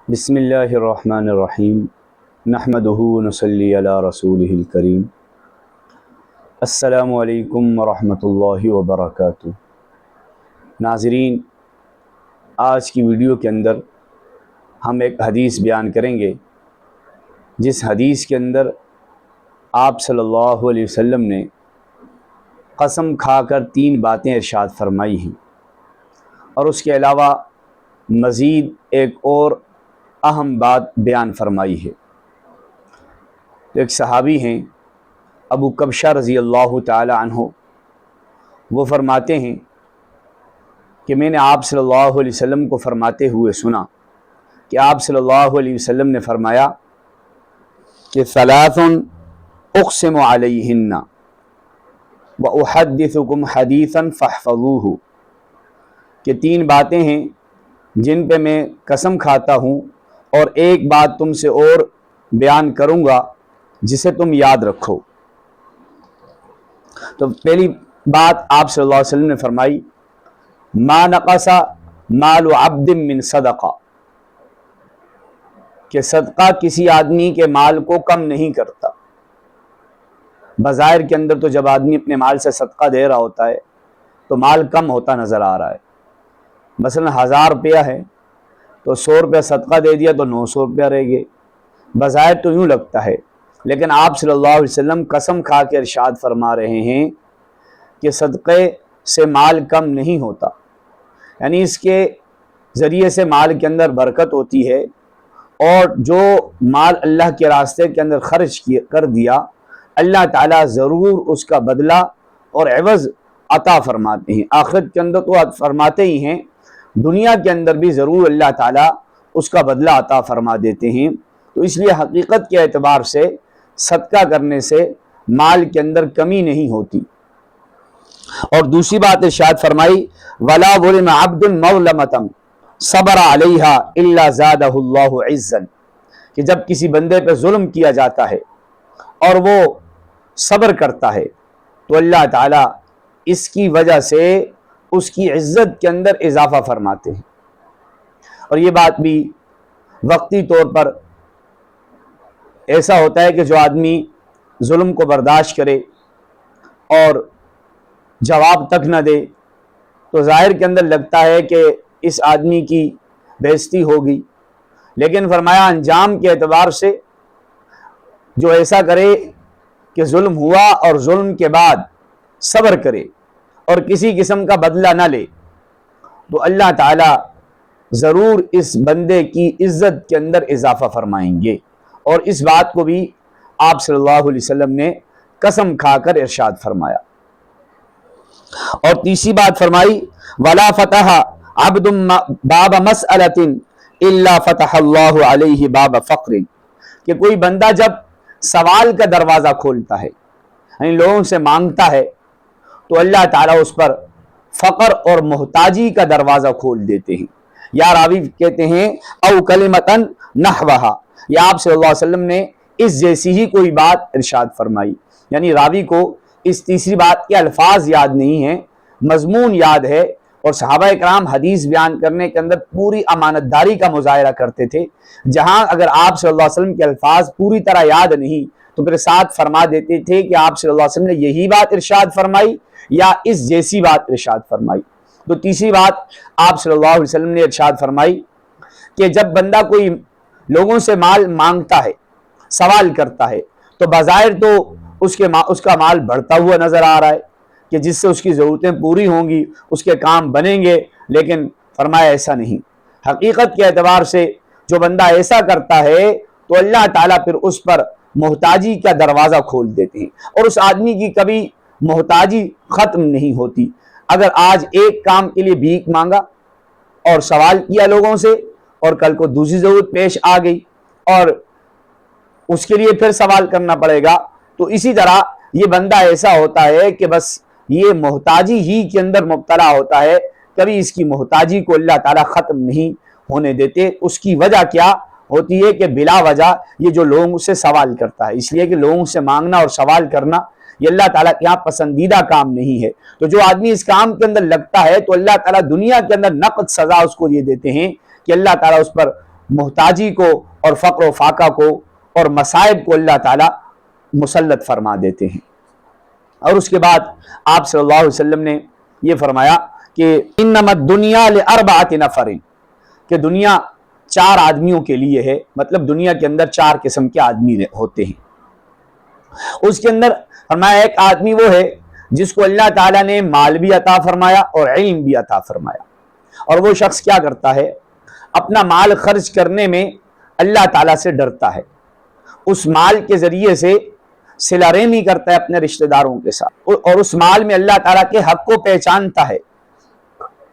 بسم اللہ الرحمن الرحیم نحمدہ ونصلی علی رسولہ الکریم۔ السلام علیکم ورحمۃ اللہ وبرکاتہ۔ ناظرین، آج کی ویڈیو کے اندر ہم ایک حدیث بیان کریں گے، جس حدیث کے اندر آپ صلی اللہ علیہ وسلم نے قسم کھا کر 3 باتیں ارشاد فرمائی ہیں، اور اس کے علاوہ مزید ایک اور اہم بات بیان فرمائی ہے۔ ایک صحابی ہیں ابو کبشہ رضی اللہ تعالی عنہ، وہ فرماتے ہیں کہ میں نے آپ صلی اللہ علیہ وسلم کو فرماتے ہوئے سنا کہ آپ صلی اللہ علیہ وسلم نے فرمایا کہ ثلاث اقسم علیہن واحدثکم حدیثا فاحفظوہ، کہ 3 باتیں ہیں جن پہ میں قسم کھاتا ہوں اور ایک بات تم سے اور بیان کروں گا جسے تم یاد رکھو۔ تو پہلی بات آپ صلی اللہ علیہ وسلم نے فرمائی، ما نقص مال عبد من صدقہ، کہ صدقہ کسی آدمی کے مال کو کم نہیں کرتا۔ بظاہر کے اندر تو جب آدمی اپنے مال سے صدقہ دے رہا ہوتا ہے تو مال کم ہوتا نظر آ رہا ہے۔ مثلا 1000 روپیہ ہے تو 100 روپیہ صدقہ دے دیا تو 900 روپیہ رہ گئے، بظاہر تو یوں لگتا ہے، لیکن آپ صلی اللہ علیہ وسلم قسم کھا کے ارشاد فرما رہے ہیں کہ صدقے سے مال کم نہیں ہوتا، یعنی اس کے ذریعے سے مال کے اندر برکت ہوتی ہے، اور جو مال اللہ کے راستے کے اندر خرچ کر دیا، اللہ تعالیٰ ضرور اس کا بدلہ اور عوض عطا فرماتے ہیں۔ آخرت کے اندر تو فرماتے ہی ہیں، دنیا کے اندر بھی ضرور اللہ تعالیٰ اس کا بدلہ عطا فرما دیتے ہیں۔ تو اس لیے حقیقت کے اعتبار سے صدقہ کرنے سے مال کے اندر کمی نہیں ہوتی۔ اور دوسری بات ارشاد فرمائی، وَلَا ظُلِمَ عَبْدٌ مَظْلَمَةً صَبَرَ عَلَيْهَا إِلَّا زَادَهُ اللَّهُ عِزًّا، کہ جب کسی بندے پہ ظلم کیا جاتا ہے اور وہ صبر کرتا ہے تو اللہ تعالیٰ اس کی وجہ سے اس کی عزت کے اندر اضافہ فرماتے ہیں۔ اور یہ بات بھی وقتی طور پر ایسا ہوتا ہے کہ جو آدمی ظلم کو برداشت کرے اور جواب تک نہ دے تو ظاہر کے اندر لگتا ہے کہ اس آدمی کی بےعزتی ہوگی، لیکن فرمایا انجام کے اعتبار سے جو ایسا کرے کہ ظلم ہوا اور ظلم کے بعد صبر کرے اور کسی قسم کا بدلہ نہ لے، تو اللہ تعالیٰ ضرور اس بندے کی عزت کے اندر اضافہ فرمائیں گے۔ اور اس بات کو بھی آپ صلی اللہ علیہ وسلم نے قسم کھا کر ارشاد فرمایا۔ اور تیسری بات فرمائی، وَلَا فَتَحَ عَبْدٌ بَابَ مَسْأَلَةٍ إِلَّا فَتَحَ اللَّهُ عَلَيْهِ بَابَ فَقْرٍ، کہ کوئی بندہ جب سوال کا دروازہ کھولتا ہے، یعنی لوگوں سے مانگتا ہے، تو اللہ تعالیٰ اس پر فقر اور محتاجی کا دروازہ کھول دیتے ہیں۔ یا راوی کہتے ہیں او کلمتن نحوہا، یا آپ صلی اللہ علیہ وسلم نے اس جیسی ہی کوئی بات ارشاد فرمائی، یعنی راوی کو اس تیسری بات کے الفاظ یاد نہیں ہیں، مضمون یاد ہے۔ اور صحابہ اکرام حدیث بیان کرنے کے اندر پوری امانت داری کا مظاہرہ کرتے تھے، جہاں اگر آپ صلی اللہ علیہ وسلم کے الفاظ پوری طرح یاد نہیں تو پھر ساتھ فرما دیتے تھے کہ آپ صلی اللہ علیہ وسلم نے یہی بات ارشاد فرمائی یا اس جیسی بات ارشاد فرمائی۔ تو تیسری بات آپ صلی اللہ علیہ وسلم نے ارشاد فرمائی کہ جب بندہ کوئی لوگوں سے مال مانگتا ہے، سوال کرتا ہے، تو بظاہر تو اس کا مال بڑھتا ہوا نظر آ رہا ہے کہ جس سے اس کی ضرورتیں پوری ہوں گی، اس کے کام بنیں گے، لیکن فرمایا ایسا نہیں۔ حقیقت کے اعتبار سے جو بندہ ایسا کرتا ہے تو اللہ تعالیٰ پھر اس پر محتاجی کا دروازہ کھول دیتے ہیں، اور اس آدمی کی کبھی محتاجی ختم نہیں ہوتی۔ اگر آج ایک کام کے لیے بھیک مانگا اور سوال کیا لوگوں سے، اور کل کو دوسری ضرورت پیش آ گئی اور اس کے لیے پھر سوال کرنا پڑے گا، تو اسی طرح یہ بندہ ایسا ہوتا ہے کہ بس یہ محتاجی ہی کے اندر مبتلا ہوتا ہے، کبھی اس کی محتاجی کو اللہ تعالیٰ ختم نہیں ہونے دیتے۔ اس کی وجہ کیا ہوتی ہے کہ بلا وجہ یہ جو لوگوں سے سوال کرتا ہے، اس لیے کہ لوگوں سے مانگنا اور سوال کرنا یہ اللہ تعالیٰ کے یہاں پسندیدہ کام نہیں ہے۔ تو جو آدمی اس کام کے اندر لگتا ہے تو اللہ تعالیٰ دنیا کے اندر نقد سزا اس کو یہ دیتے ہیں کہ اللہ تعالیٰ اس پر محتاجی کو اور فقر و فاقہ کو اور مصائب کو اللہ تعالیٰ مسلط فرما دیتے ہیں۔ اور اس کے بعد آپ صلی اللہ علیہ وسلم نے یہ فرمایا کہ انما الدنیا لاربعۃ نفر، کہ دنیا 4 آدمیوں کے لیے ہے، مطلب دنیا کے اندر 4 قسم کے آدمی ہوتے ہیں۔ اس کے اندر فرمایا ایک آدمی وہ ہے جس کو اللہ تعالیٰ نے مال بھی عطا فرمایا اور علم بھی عطا فرمایا، اور وہ شخص کیا کرتا ہے، اپنا مال خرچ کرنے میں اللہ تعالیٰ سے ڈرتا ہے، اس مال کے ذریعے سے صلہ رحمی کرتا ہے اپنے رشتہ داروں کے ساتھ، اور اس مال میں اللہ تعالیٰ کے حق کو پہچانتا ہے۔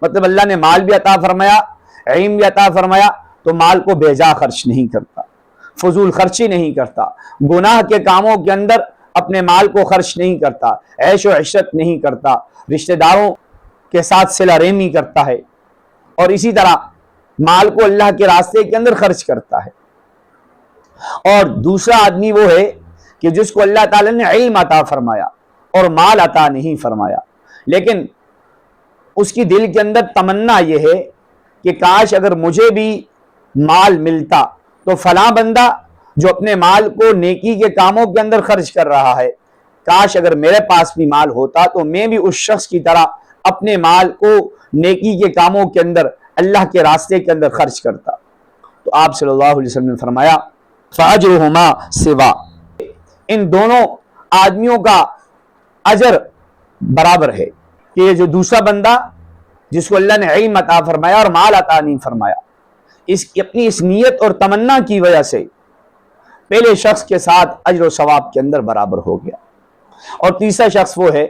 مطلب اللہ نے مال بھی عطا فرمایا، علم بھی عطا فرمایا، تو مال کو بے جا خرچ نہیں کرتا، فضول خرچی نہیں کرتا، گناہ کے کاموں کے اندر اپنے مال کو خرچ نہیں کرتا، عیش و عشرت نہیں کرتا، رشتہ داروں کے ساتھ صلہ رحمی کرتا ہے، اور اسی طرح مال کو اللہ کے راستے کے اندر خرچ کرتا ہے۔ اور دوسرا آدمی وہ ہے کہ جس کو اللہ تعالیٰ نے علم عطا فرمایا اور مال عطا نہیں فرمایا، لیکن اس کی دل کے اندر تمنا یہ ہے کہ کاش اگر مجھے بھی مال ملتا تو فلاں بندہ جو اپنے مال کو نیکی کے کاموں کے اندر خرچ کر رہا ہے، کاش اگر میرے پاس بھی مال ہوتا تو میں بھی اس شخص کی طرح اپنے مال کو نیکی کے کاموں کے اندر اللہ کے راستے کے اندر خرچ کرتا۔ تو آپ صلی اللہ علیہ وسلم نے فرمایا فَأَجْرُهُمَا سِوَا، ان دونوں آدمیوں کا اجر برابر ہے، کہ یہ جو دوسرا بندہ جس کو اللہ نے علم عطا فرمایا اور مال عطا نہیں فرمایا، اپنی اس نیت اور تمنا کی وجہ سے پہلے شخص کے ساتھ اجر و ثواب کے اندر برابر ہو گیا۔ اور تیسرا شخص وہ ہے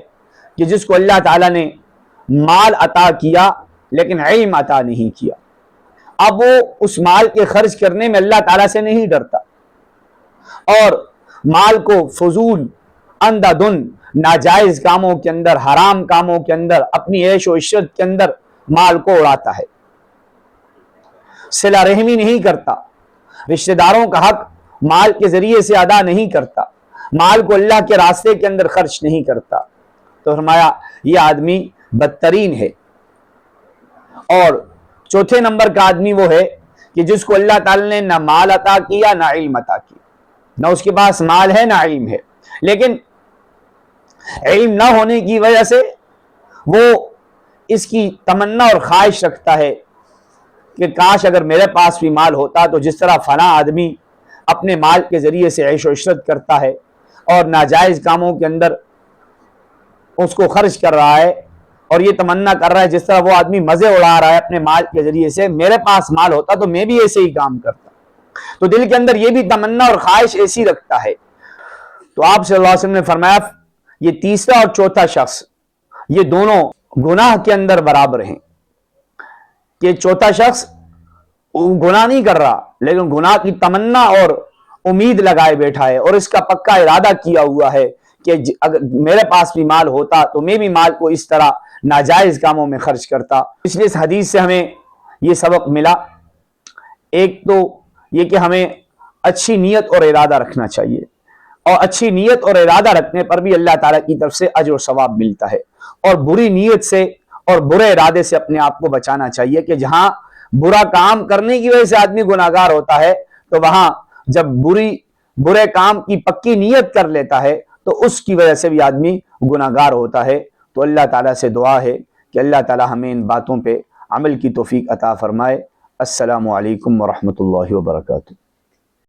کہ جس کو اللہ تعالیٰ نے مال عطا کیا لیکن علم عطا نہیں کیا، اب وہ اس مال کے خرچ کرنے میں اللہ تعالیٰ سے نہیں ڈرتا، اور مال کو فضول اندھا دھند ناجائز کاموں کے اندر، حرام کاموں کے اندر، اپنی عیش و عشرت کے اندر مال کو اڑاتا ہے، صلہ رحمی نہیں کرتا، رشتہ داروں کا حق مال کے ذریعے سے ادا نہیں کرتا، مال کو اللہ کے راستے کے اندر خرچ نہیں کرتا، تو فرمایا یہ آدمی بدترین ہے۔ اور چوتھے نمبر کا آدمی وہ ہے کہ جس کو اللہ تعالی نے نہ مال عطا کیا نہ علم عطا کیا، نہ اس کے پاس مال ہے نہ علم ہے، لیکن علم نہ ہونے کی وجہ سے وہ اس کی تمنا اور خواہش رکھتا ہے کہ کاش اگر میرے پاس بھی مال ہوتا تو جس طرح فلاں آدمی اپنے مال کے ذریعے سے عیش و عشرت کرتا ہے اور ناجائز کاموں کے اندر اس کو خرچ کر رہا ہے، اور یہ تمنا کر رہا ہے جس طرح وہ آدمی مزے اڑا رہا ہے اپنے مال کے ذریعے سے، میرے پاس مال ہوتا تو میں بھی ایسے ہی کام کرتا، تو دل کے اندر یہ بھی تمنا اور خواہش ایسی رکھتا ہے۔ تو آپ صلی اللہ علیہ وسلم نے فرمایا یہ تیسرا اور چوتھا شخص یہ دونوں گناہ کے اندر برابر ہیں، کہ چوتھا شخص گناہ نہیں کر رہا لیکن گناہ کی تمنا اور امید لگائے بیٹھا ہے، اور اس کا پکا ارادہ کیا ہوا ہے کہ اگر میرے پاس بھی مال ہوتا تو میں بھی مال کو اس طرح ناجائز کاموں میں خرچ کرتا۔ اس لیے اس حدیث سے ہمیں یہ سبق ملا، ایک تو یہ کہ ہمیں اچھی نیت اور ارادہ رکھنا چاہیے، اور اچھی نیت اور ارادہ رکھنے پر بھی اللہ تعالیٰ کی طرف سے اجر و ثواب ملتا ہے، اور بری نیت سے اور برے ارادے سے اپنے آپ کو بچانا چاہیے، کہ جہاں برا کام کرنے کی وجہ سے آدمی گناہگار ہوتا ہے تو وہاں جب برے کام کی پکی نیت کر لیتا ہے تو اس کی وجہ سے بھی آدمی گناہگار ہوتا ہے۔ تو اللہ تعالیٰ سے دعا ہے کہ اللہ تعالیٰ ہمیں ان باتوں پہ عمل کی توفیق عطا فرمائے۔ السلام علیکم ورحمۃ اللہ وبرکاتہ۔